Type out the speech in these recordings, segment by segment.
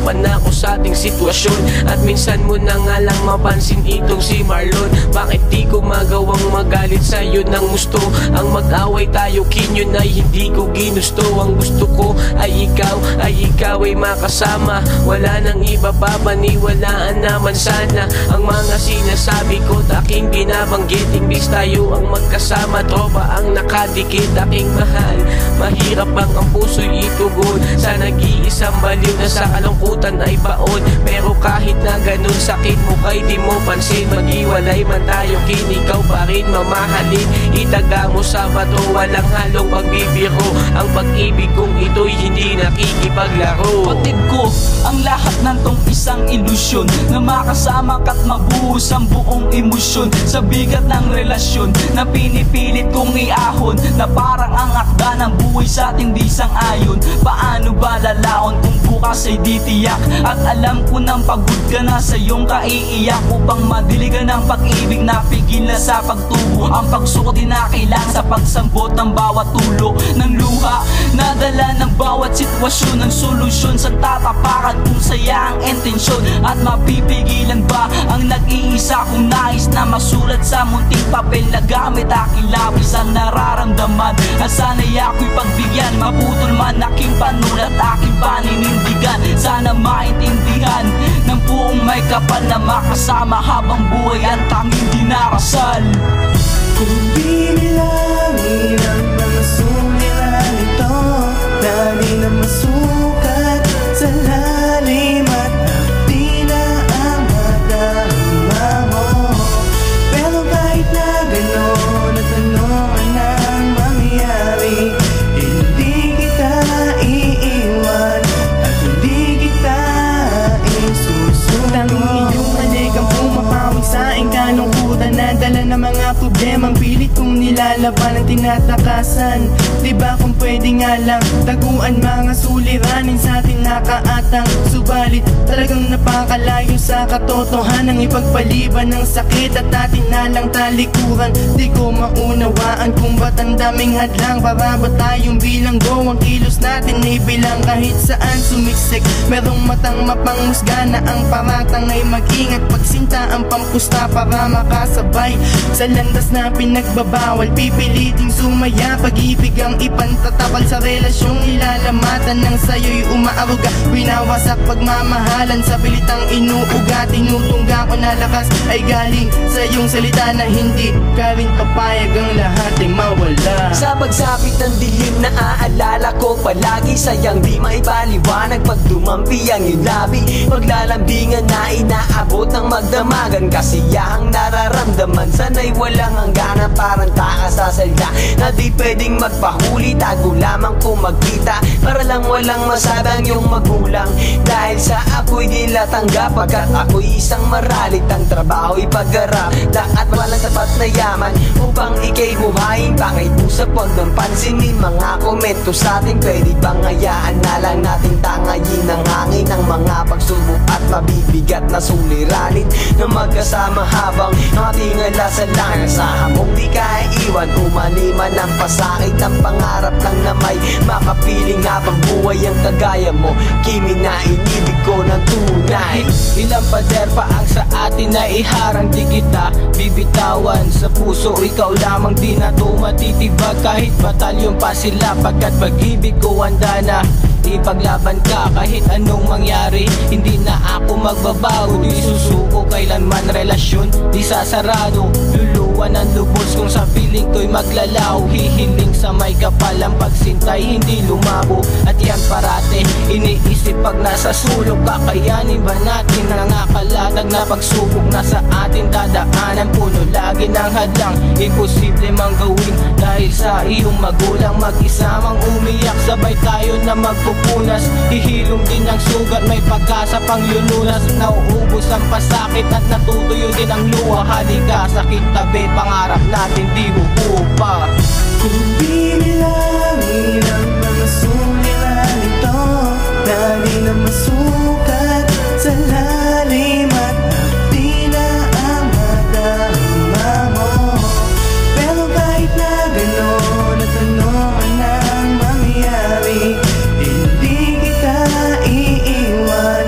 nahihirapan na ako sa ating sitwasyon. At minsan mo na nga lang mapansin itong si Marlon. Bakit di ko magawang magalit sa'yo ng gusto? Ang mag-away tayo kinyon ay hindi ko ginusto. Ang gusto ko ay ikaw ay makasama. Wala nang iba pa, paniwalaan naman sana ang mga sinasabi ko at aking binabanggit. Imbis tayo ang magkasama, tropa ang nakadikit. Aking mahal, mahirap bang ang puso'y itugon sa nag-iisang baliw na sa kalungkutan ay baon? Pero kahit na ganun, sakit mo kay di mo pansin. Maghiwalay man tayo, ikaw pa rin mamahalin. Itaga mo sa bato, walang halong pagbibiro. Ang pag-ibig kong ito'y hindi nakikipaglaro. Patid ko ang lahat ng tong isang ilusyon na makasama ka't mabuhos ang buong emosyon sa bigat ng relasyon na pinipilit kong iahon, na parang ang akda ng buhay sa ating di sang-ayon. Paano ba lalaon kung bukas ay di tiyak? At alam ko nang pagod ka na sa iyong kaiiyak. Upang madiligan ng pag-ibig na pigil na sa pagtubo, ang pagsuko din na kailangan sa pagsambot ng bawat tulo ng luha. Nadala ng bawat sitwasyon ng solusyon sa tatapakan kung saya ang intensyon. At mapipigilan ba ang nag-iisa kong nais na masulat sa munting papel na gamit aking labis ang nararamdaman? At sana'y ako'y pagbigyan, maputol man aking panulat, aking paninindigan. Sana maintindihan ng buong may kapal na makasama habang buhay ang tanging dinarasal. Kung bibilangin ang mga suliranin ito na di na masukat sa lalim at di na ang madama mo. Pero kahit na gano'n at ano man ang mangyari, hindi kita iiwan at hindi kita isusunod. Tanging iyong malik ang pumapawag sa aking kalungkutan na dala ng mga problemang pilit kong nilalaban ang tinatakasan. Diba kung pwede nga lang taguan mga suliranin sa ating nakaatang, subalit talagang napakalayo sa katotohanan. Ipagpaliban ng sakit at atin na lang talikuran. Di ko maunawaan kung ba't ang daming hadlang. Para ba tayong bilanggo ang kilos natin ibilang? Kahit saan sumiksik merong matang mapangmusga na ang paratang ay mag-ingat pagsinta ang pampusta para makasabay sa landas na pinagbabawal. Pipiliting sumaya, pag-ibig ang ipantatapal sa relasyong ilalamatan ng sayo'y umaaruga. Winawasak pagmamahalan sa pilitang inuuga. Tinutungga ko na lakas ay galing sa iyong salita na hindi ka rin papayag ang lahat ay mawala. Sa pagsapit ng dilim na aalala ko palagi, sayang di maipaliwanag pag dumampi ang iyong labi. Paglalambingan na inaabot ng magdamagan, kasiyahang nararamdaman. Sana'y walang hangganan, parang takas sa salita na di pwedeng magpahuli. Tago lamang kung magkita para lang walang masabi ang iyong magulang. Dahil sa ako'y nila tanggap pagkat ako'y isang maralit. Ang trabaho'y pag-arap at walang sapat na yaman upang ika'y buhayin. Bakit usap wag nang pansinin mga komento sa atin? Pwede bang hayaan na lang natin tangayin ang hangin ng mga pagsubok at mabibigat na suliranin na magkasama habang ating alasan lang sa hamong di ka iwan. Umaniman ang pasakit ng pangarap lang na may makapiling habang buhay ang kagaya mo. Kiming na inibig ko ng tunay. Ilang pader pa ang sa atin na iharang, di kita bibitawan. Sa puso ikaw lamang, di na to matitibag kahit batalyon pa sila. Pagkat pag-ibig ko handa na ipaglaban ka kahit anong mangyari. Hindi na ako magbabago, di susuko kailanman. Relasyon di sasarado, luluwan ng lubos kung sa piling ko'y maglalaw. Hihiling sa may kapal ang pagsintay, hindi lumabo. At yan parate iniisip pag nasa sulok. Kakayanin ba natin ang akalatag na pagsubok na sa atin dadaanan? Puno lagi ng hadlang, imposible mang gawin dahil sa iyong magulang. Mag-isamang umiyak, sabay tayo na magpupunas. Hihilom din ang sugat, may pag-asa pang lulunas. Nauubos ang pasakit at natutuyo din ang luha. Halika sa kitabi, pangarap natin di huhupa. Kung bibilangin ang mga suliranin ito na di na masukat sa lalim at di na ang madama mo. Pero kahit na gano'n at ano man ang mangyari, hindi kita iiwan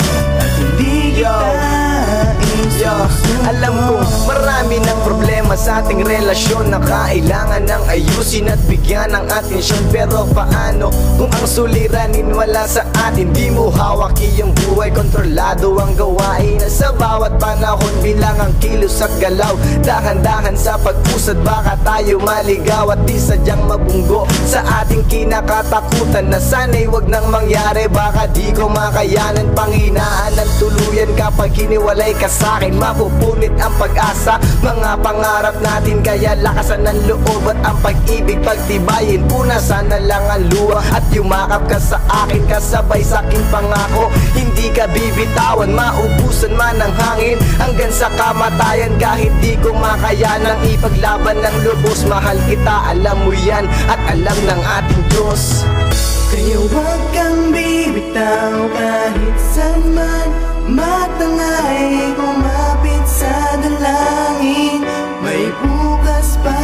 ating relasyon na kailangan ng ayusin at bigyan ng atensyon. Pero paano kung ang suliranin wala sa atin? Di mo hawak iyong buhay, kontrolado ang gawain na sa bawat panahon bilang ang kilos at galaw. Dahan-dahan sa pag-usad baka tayo maligaw at di sadyang mabunggo sa ating kinakatakutan na sana'y wag nang mangyari. Baka di ko makayanan panghinaan ng tuluyan kapag hiniwalay ka sa'kin. Mapupunit ang pag-asa, mga pangarap natin, kaya lakasan ng loob at ang pag-ibig pagtibayin. Una sana lang ang luha at yumakap ka sa akin, kasabay sa aking pangako. Hindi ka bibitawan, maubusan man ng hangin hanggang sa kamatayan. Kahit di ko makayanang ipaglaban ng lubos, mahal kita, alam mo yan at alam ng ating Diyos. Kaya huwag kang bibitaw kahit saan man matangay, kumapit sa dalangin. May bukas pa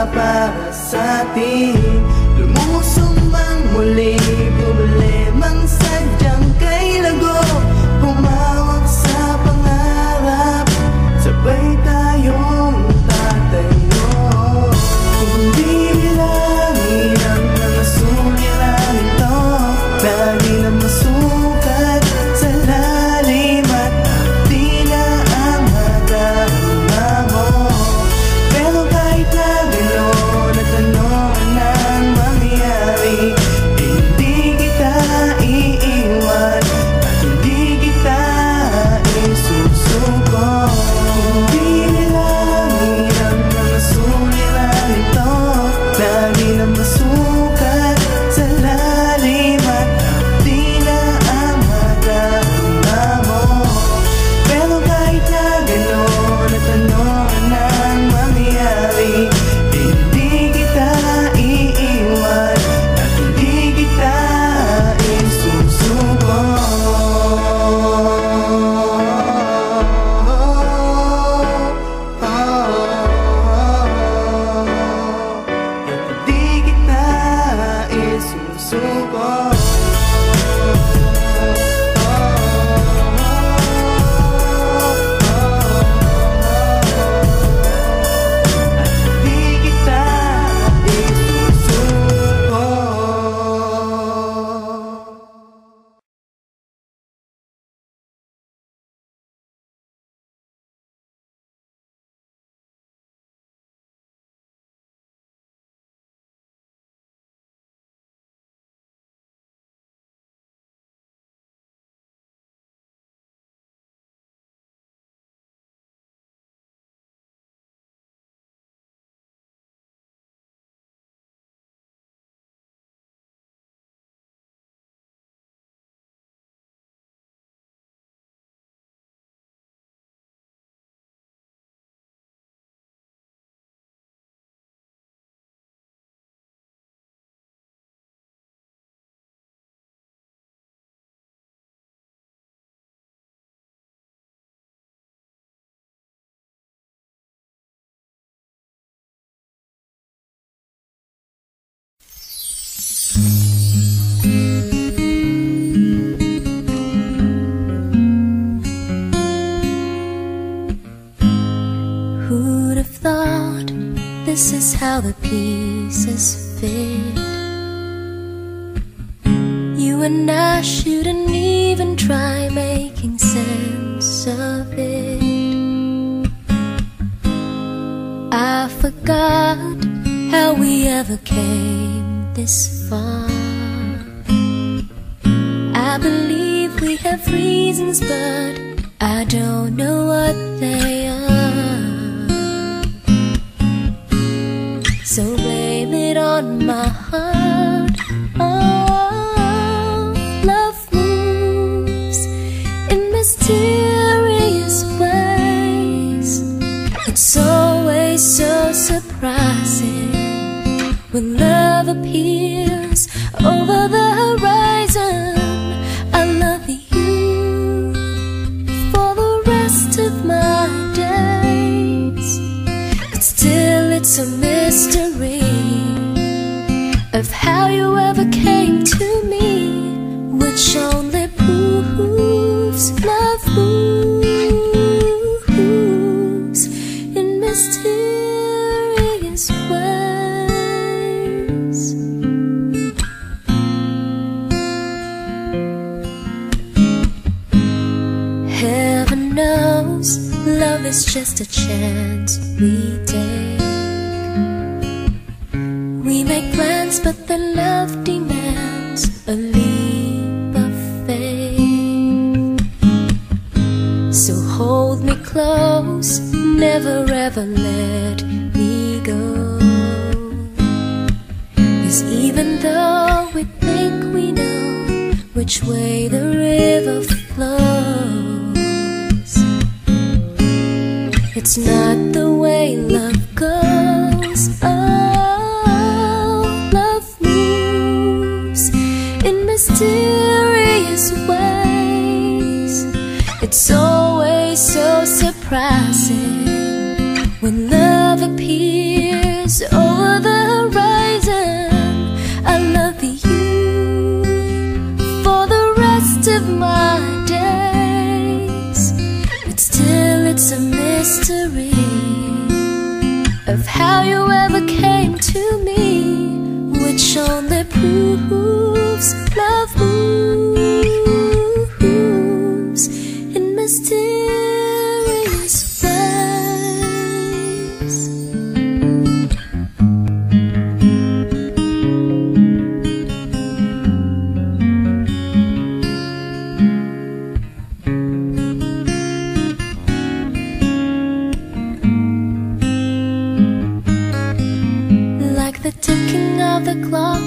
para sa atin. Lumusong mang muli, problemang sadyang kay lago. Pumawak sa pangarap, sabay tayong tatayo. Hindi bilangin ang mga suliranin ito, lagi na masukat sa lalim at di na ang madama mo. Pero kahit na gano'n at ano nang mangyari, hindi kita iiwan at hindi kita isusuko. Hindi bilangin ang mga suliranin ito, lagi na masukat sa lalim at di na ang madama mo. Pero kahit na gano'n at ano nang mangyari, hindi kita iiwan at hindi kita isusuko. At hindi kita isusuko. Who'd have thought this is how the pieces fit? You and I shouldn't even try making sense of it. I forgot how we ever came this far. I believe we have reasons, but I don't know what they are. So blame it on my heart. Oh, love moves in mysterious ways. It's always so surprising when love appears over the horizon. I love you for the rest of my days, but still it's a mystery of how you ever came to me, which only proves love moves in mysterious knows love is just a chance we take. We make plans, but the love demands a leap of faith. So hold me close, never ever let me go. 'Cause even though we think we know which way the river flows, it's not the way love goes. Oh, love moves in mysterious ways. It's always so surprising when love appears over the horizon. I love you for the rest of my days, but still it's a mystery of how you ever came to me, which only proves love moves in mysterious ways. Like the ticking of the clock,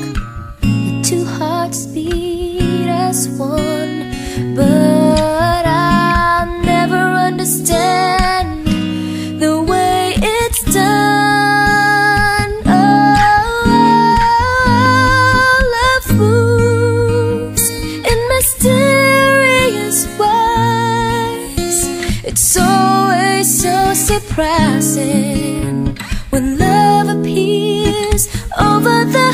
the two hearts beat as one, but I'll never understand the way it's done. Oh, love moves in mysterious ways. It's always so surprising when love appears over the